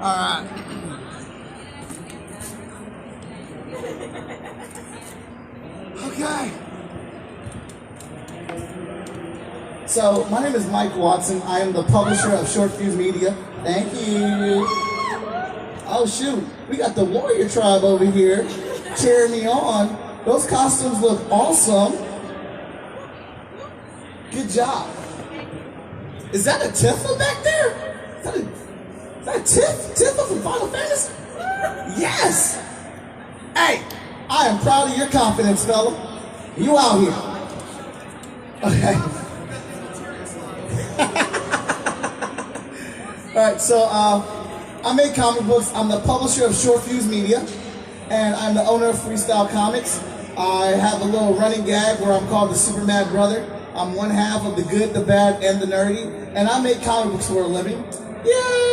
All right. Okay. So, my name is Mike Watson. I am the publisher of Short Fuse Media. Thank you. Oh, shoot. We got the Warrior Tribe over here cheering me on. Those costumes look awesome. Good job. Is that a Tifa back there? Is that a Tifa from Final Fantasy? Yes! Hey, I am proud of your confidence, fella. You out here. Okay. Alright, so I make comic books. I'm the publisher of Short Fuse Media, and I'm the owner of Freestyle Comics. I have a little running gag where I'm called the Super Mad Brother. I'm one half of the good, the bad, and the nerdy, and I make comic books for a living. Yeah!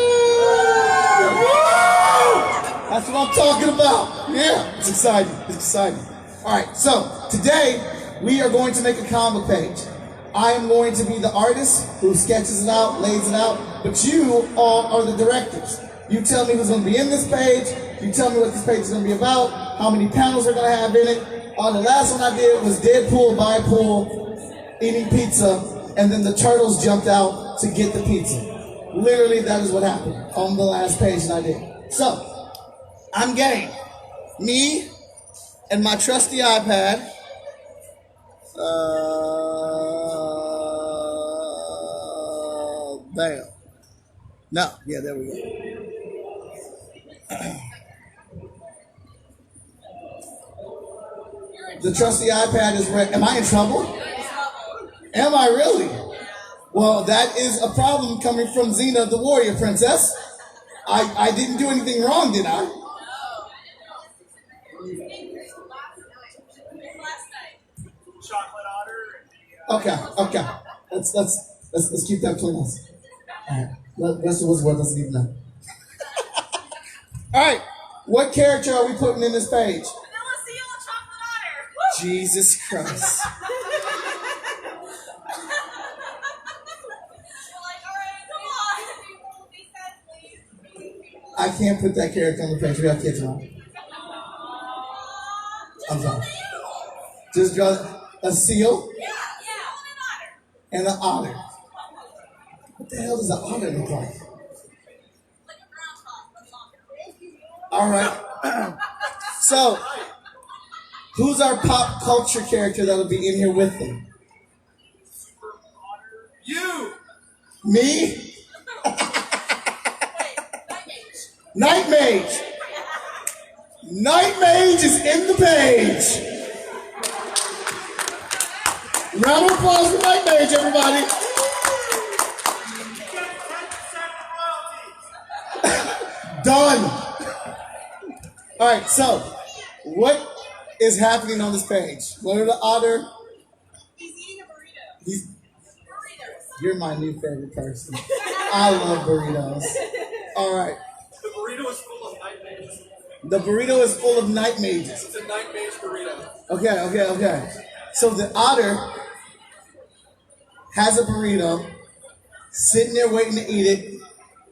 That's what I'm talking about. Yeah, it's exciting. It's exciting. All right, so today we are going to make a comic page. I am going to be the artist who sketches it out, lays it out, but you all are the directors. You tell me who's going to be in this page. You tell me what this page is going to be about, how many panels are going to have in it. The last one I did was Deadpool by pool eating pizza, and then the turtles jumped out to get the pizza. Literally, that is what happened on the last page that I did. So, I'm game. Me and my trusty iPad. Bam. No, yeah, there we go. The trusty iPad is ready. Am I in trouble? Am I really? Well, that is a problem coming from Xena, the warrior princess. I didn't do anything wrong, did I? Chocolate otter. Okay. Let's keep that between us. All right. The rest of us what doesn't even know. All right. What character are we putting in this page? Vanilla seal and chocolate otter. Jesus Christ. I can't put that character on the page. We have kids around. I'm sorry. Just draw a seal and an otter. What the hell does an otter look like? All right. So, who's our pop culture character that'll be in here with them? You. Me? Night Mage. Night Mage is in the page. Round of applause for Night Mage, everybody. Done. All right, so what is happening on this page? What are the otter? He's eating a burrito. You're my new favorite person. I love burritos. All right. The burrito is full of night mages. The burrito is full of night mages. It's a night mage burrito. Okay. So the otter has a burrito, sitting there waiting to eat it,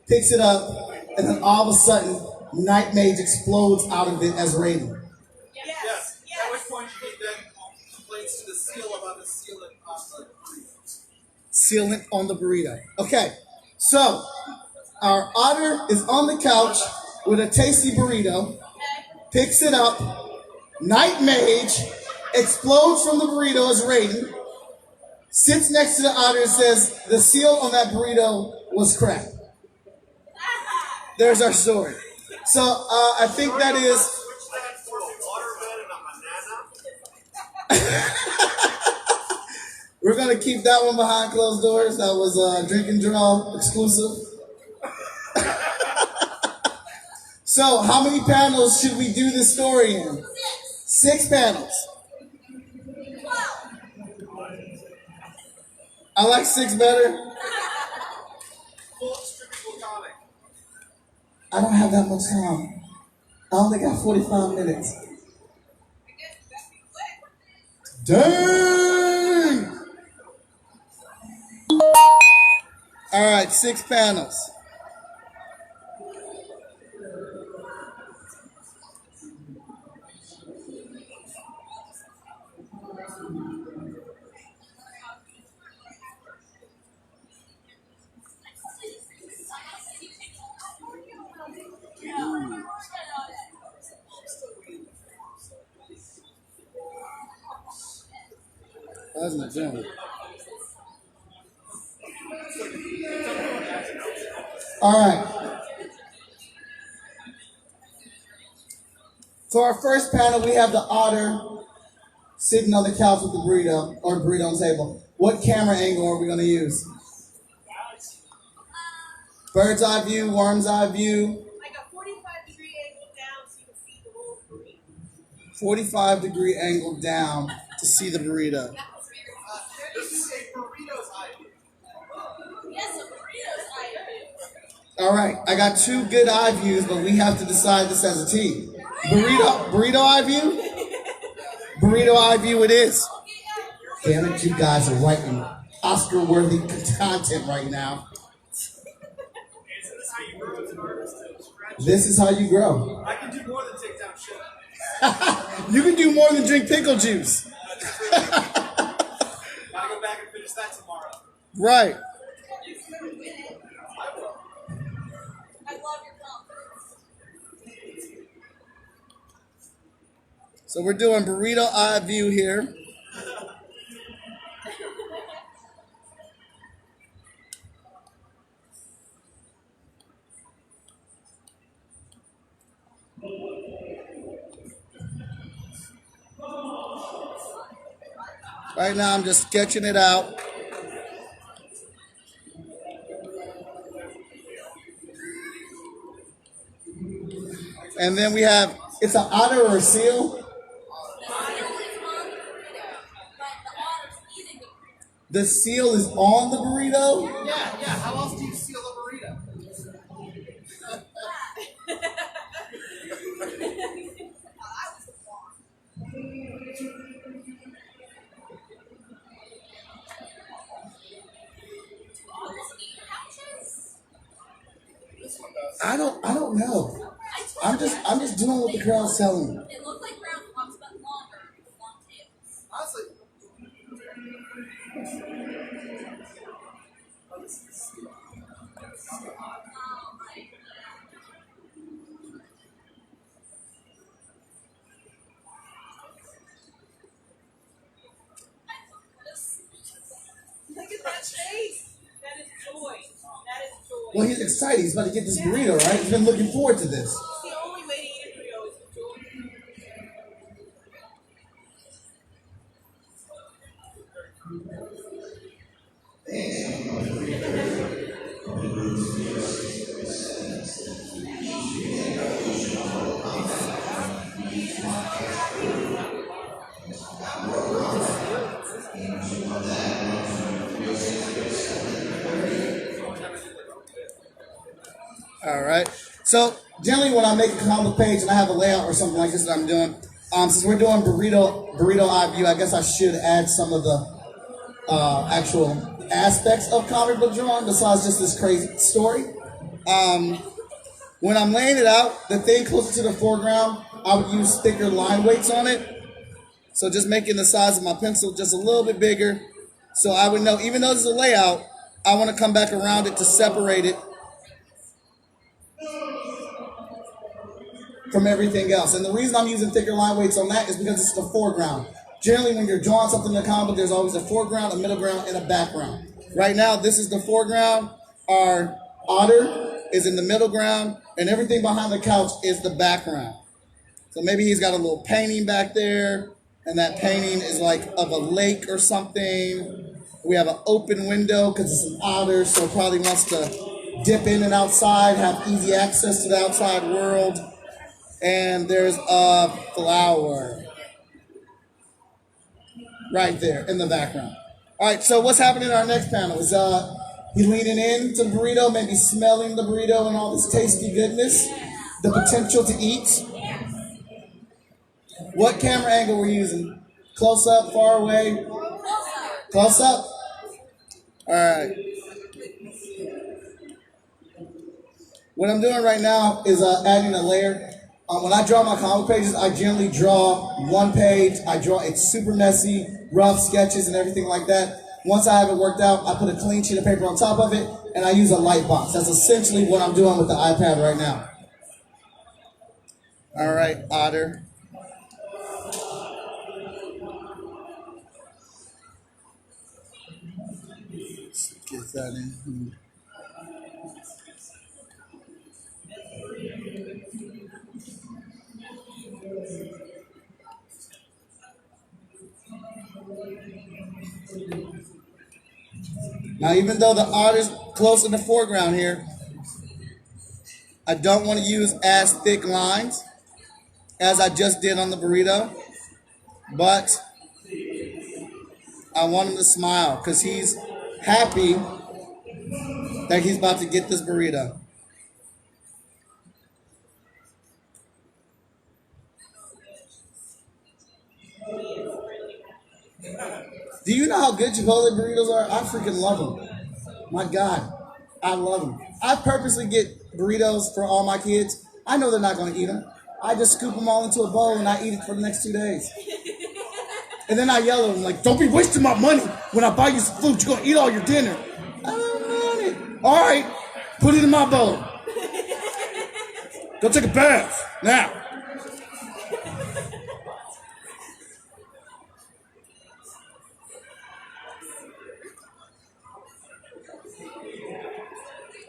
picks it up, and then all of a sudden, Night Mage explodes out of it as Raiden. Yes. At which point he then complains to the seal about the sealant on the burrito. Sealant on the burrito. Okay, so our otter is on the couch with a tasty burrito, picks it up, Night Mage explodes from the burrito as Raiden, sits next to the otter and says, the seal on that burrito was crap. There's our story. So I think that is... We're going to keep that one behind closed doors. That was a drink and draw exclusive. So how many panels should we do this story in? 6 panels. I like 6 better. I don't have that much time. I only got 45 minutes. Dang! All right, 6 panels. Why isn't it doing it? All right. For our first panel, we have the otter sitting on the couch with the burrito, or burrito on the table. What camera angle are we going to use? Bird's eye view, worm's eye view. Like a 45-degree angle down so you can see the whole burrito. 45-degree angle down to see the burrito. This is a burrito's eye view. Yes, a burrito's eye view. All right, I got two good eye views, but we have to decide this as a team. Burrito eye view? Burrito eye view it is. Damn it, you guys are writing Oscar-worthy content right now. This is how you grow. I can do more than take down shit. You can do more than drink pickle juice. Gotta go back and finish that tomorrow. Right. I will. I love your confidence. So we're doing burrito eye view here. Right now I'm just sketching it out. And then we have, it's an otter or a seal? The seal is on the burrito, but the otter's eating the burrito. The seal is on the burrito? Yeah. How else do you seal a burrito? I don't know. I'm just doing what the crowd's telling me. It looked like brown fox, but longer, with long tails. Honestly, Look at that face. That is joy. That is joy. Well, he's excited. He's about to get this burrito, right? He's been looking forward to this. It's the only way to eat a burrito is with joy. All right. So generally, when I make a comic page and I have a layout or something like this that I'm doing, since we're doing burrito eye view, I guess I should add some of the actual aspects of comic book drawing besides just this crazy story. When I'm laying it out, the thing closer to the foreground, I would use thicker line weights on it. So just making the size of my pencil just a little bit bigger. So I would know, even though this is a layout, I want to come back around it to separate it from everything else. And the reason I'm using thicker line weights on that is because it's the foreground. Generally, when you're drawing something in a comic book, there's always a foreground, a middle ground, and a background. Right now, this is the foreground. Our otter is in the middle ground, and everything behind the couch is the background. So maybe he's got a little painting back there, and that painting is like of a lake or something. We have an open window because it's an otter, so it probably wants to dip in and outside, have easy access to the outside world. And there's a flower right there in the background. All right, so what's happening in our next panel is he leaning in to the burrito, maybe smelling the burrito and all this tasty goodness, the potential to eat. What camera angle we're using? Close up, far away? Close up. All right. What I'm doing right now is adding a layer. When I draw my comic pages, I generally draw one page. It's super messy, rough sketches and everything like that. Once I have it worked out, I put a clean sheet of paper on top of it, and I use a light box. That's essentially what I'm doing with the iPad right now. All right, otter. that in. Now, even though the otter's close in the foreground here, I don't want to use as thick lines as I just did on the burrito, but I want him to smile because he's happy that he's about to get this burrito. Do you know how good Chipotle burritos are? I freaking love them. My God, I love them. I purposely get burritos for all my kids. I know they're not going to eat them. I just scoop them all into a bowl and I eat it for the next 2 days. And then I yell at them like, don't be wasting my money when I buy you some food. You're going to eat all your dinner. I don't want it. All right, put it in my bowl. Go take a bath now.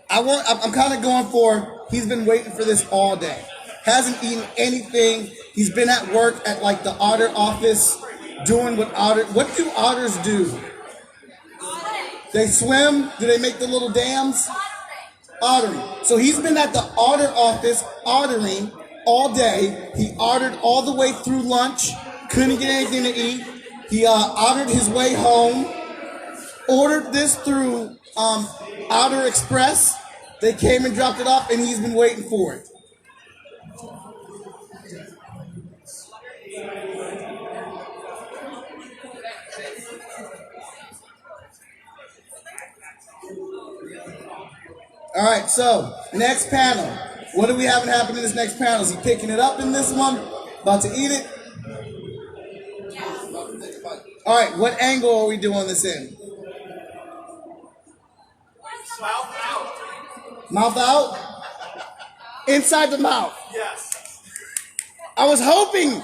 I'm kind of going for, he's been waiting for this all day. Hasn't eaten anything. He's been at work at like the otter office doing what do otters do? They swim? Do they make the little dams? Ottering. So he's been at the otter office ottering all day. He ottered all the way through lunch. Couldn't get anything to eat. He ottered his way home. Ordered this through Otter Express. They came and dropped it off, and he's been waiting for it. All right, so next panel. What do we have happen in this next panel? Is he picking it up in this one? About to eat it? All right, what angle are we doing this in? Mouth out. Mouth out? Inside the mouth. Yes. I was hoping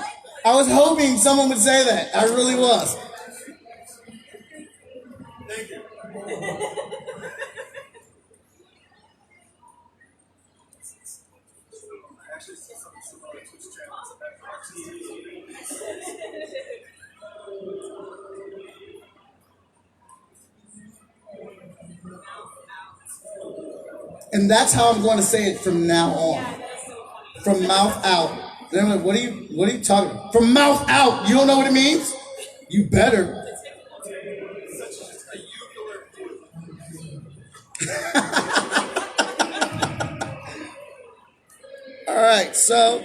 someone would say that. I really was. Thank you. I actually saw something similar to Twitch And that's how I'm going to say it from now on. From mouth out. Then I'm like, what are you talking about? From mouth out. You don't know what it means? You better. All right, so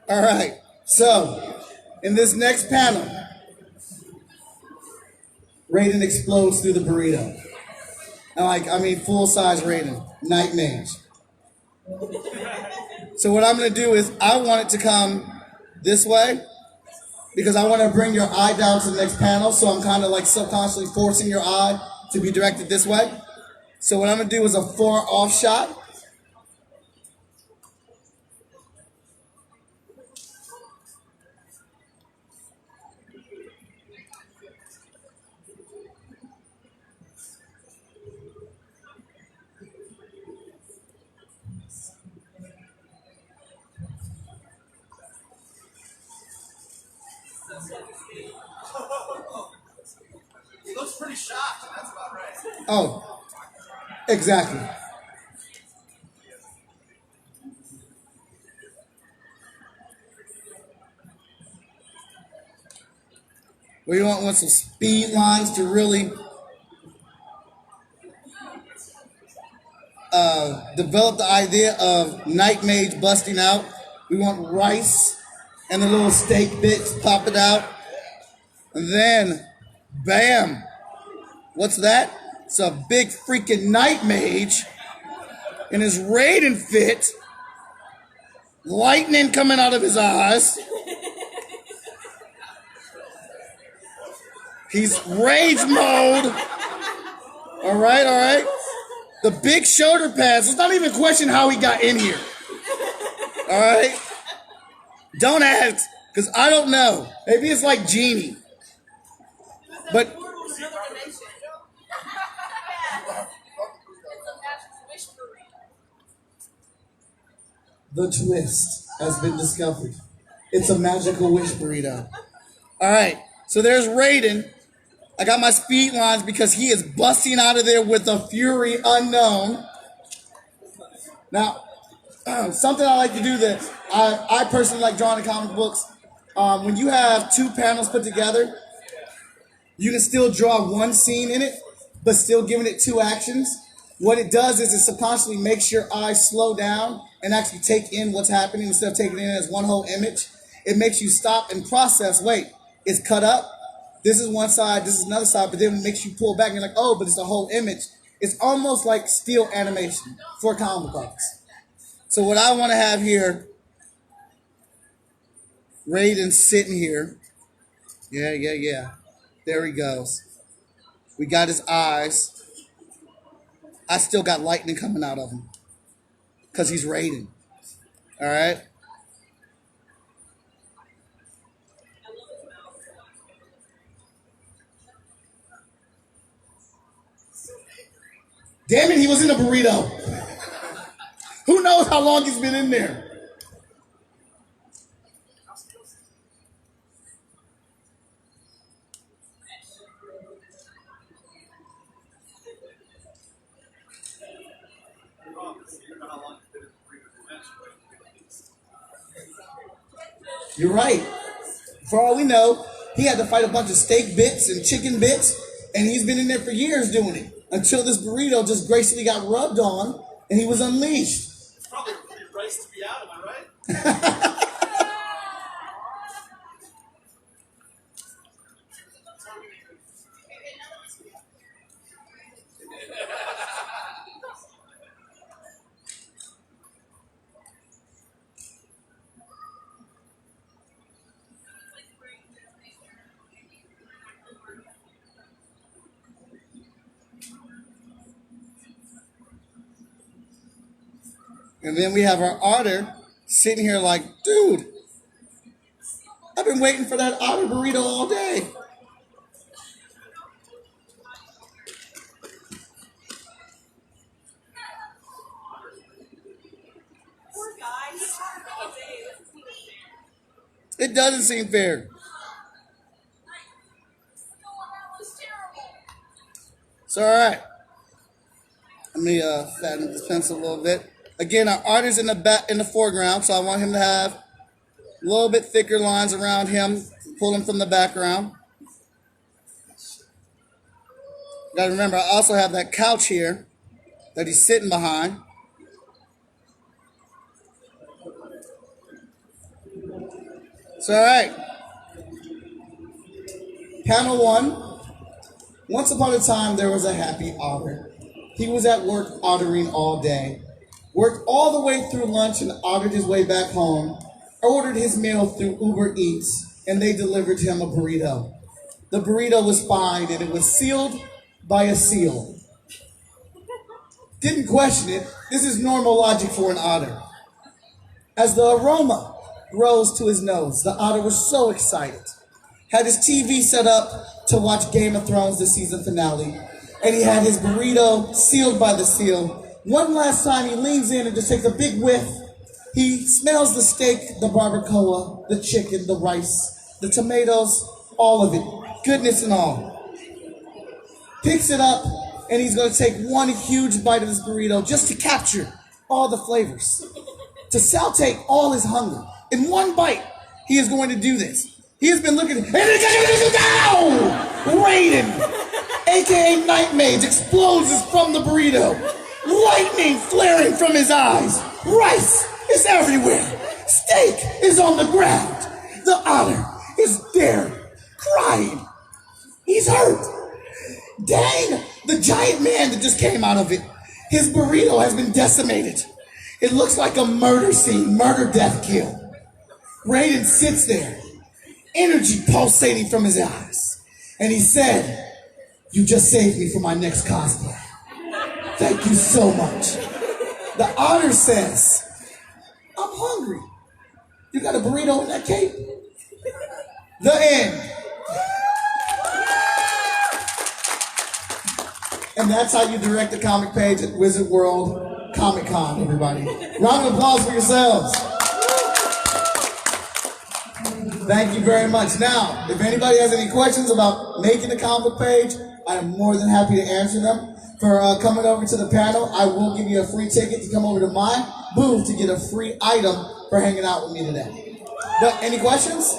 all right, so in this next panel, Raiden explodes through the burrito. And full-size Raiden, Night Mage. So what I'm going to do is I want it to come this way because I want to bring your eye down to the next panel. So I'm kind of like subconsciously forcing your eye to be directed this way. So what I'm going to do is a far off shot. He looks pretty shocked. That's about right. Oh, exactly. We want some speed lines to really develop the idea of Night Mage busting out. We want rice and the little steak bits popping out. And then, bam. What's that? It's a big freaking Night Mage in his Raiden fit. Lightning coming out of his eyes. He's rage mode. All right. The big shoulder pads. Let's not even question how he got in here. All right. Don't ask, because I don't know. Maybe it's like Genie. But the twist has been discovered. It's a magical wish burrito. All right, so there's Raiden. I got my speed lines because he is busting out of there with a fury unknown. Now, something I like to do that I personally like drawing in comic books. When you have two panels put together, you can still draw one scene in it, but still giving it two actions. What it does is it subconsciously makes your eyes slow down and actually take in what's happening instead of taking it in as one whole image. It makes you stop and process, wait, it's cut up. This is one side, this is another side, but then it makes you pull back and you're like, oh, but it's a whole image. It's almost like still animation for comic books. So what I want to have here, Raiden sitting here. Yeah. There he goes. We got his eyes. I still got lightning coming out of him because he's Raiden. All right? Damn it, he was in a burrito. Who knows how long he's been in there? You're right. For all we know, he had to fight a bunch of steak bits and chicken bits, and he's been in there for years doing it until this burrito just gracefully got rubbed on and he was unleashed. It's probably a pretty rice to be out, am I right? And then we have our otter sitting here like, dude, I've been waiting for that otter burrito all day. Poor guy. He's hard all day. It doesn't seem fair. It's all right. Let me fatten this pencil a little bit. Again, our artist in the foreground, so I want him to have a little bit thicker lines around him, pull him from the background. Got to remember, I also have that couch here that he's sitting behind. It's all right. Panel 1. Once upon a time, there was a happy otter. He was at work ottering all day. Worked all the way through lunch and ottered his way back home. Ordered his meal through Uber Eats, and they delivered him a burrito. The burrito was fine, and it was sealed by a seal. Didn't question it. This is normal logic for an otter. As the aroma rose to his nose, the otter was so excited. Had his TV set up to watch Game of Thrones, the season finale, and he had his burrito sealed by the seal. One last time, he leans in and just takes a big whiff. He smells the steak, the barbacoa, the chicken, the rice, the tomatoes, all of it. Goodness and all. Picks it up, and he's going to take one huge bite of this burrito just to capture all the flavors. To saute all his hunger. In one bite, he is going to do this. He has been looking. Raiden, a.k.a. Night Mage, explodes from the burrito. Lightning flaring from his eyes. Rice is everywhere. Steak is on the ground. The otter is there, crying. He's hurt. Dang, the giant man that just came out of it. His burrito has been decimated. It looks like a murder scene, murder, death, kill. Raiden sits there, energy pulsating from his eyes. And he said, "You just saved me for my next cosplay. Thank you so much." The otter says, "I'm hungry. You got a burrito in that cape?" The end. And that's how you direct the comic page at Wizard World Comic Con, everybody. Round of applause for yourselves. Thank you very much. Now, if anybody has any questions about making the comic page, I am more than happy to answer them. For coming over to the panel, I will give you a free ticket to come over to my booth to get a free item for hanging out with me today. But any questions?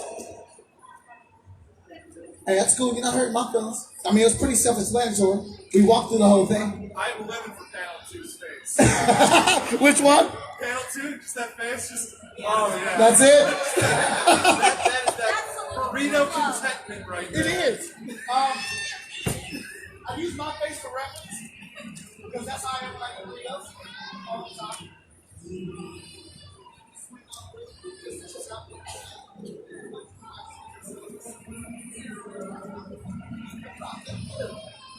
Hey, that's cool. You're not hurting my feelings. I mean, it was pretty self-explanatory. We walked through the whole thing. I have 11 for panel 2's face. Which one? Panel 2, just that face, just. Oh, yeah. That's it? That is that burrito contentment right there. It is. I use my face for reference because that's how I am like everybody else all the time.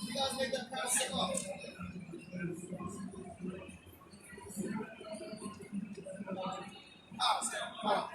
You guys make that pass sick off. Ah,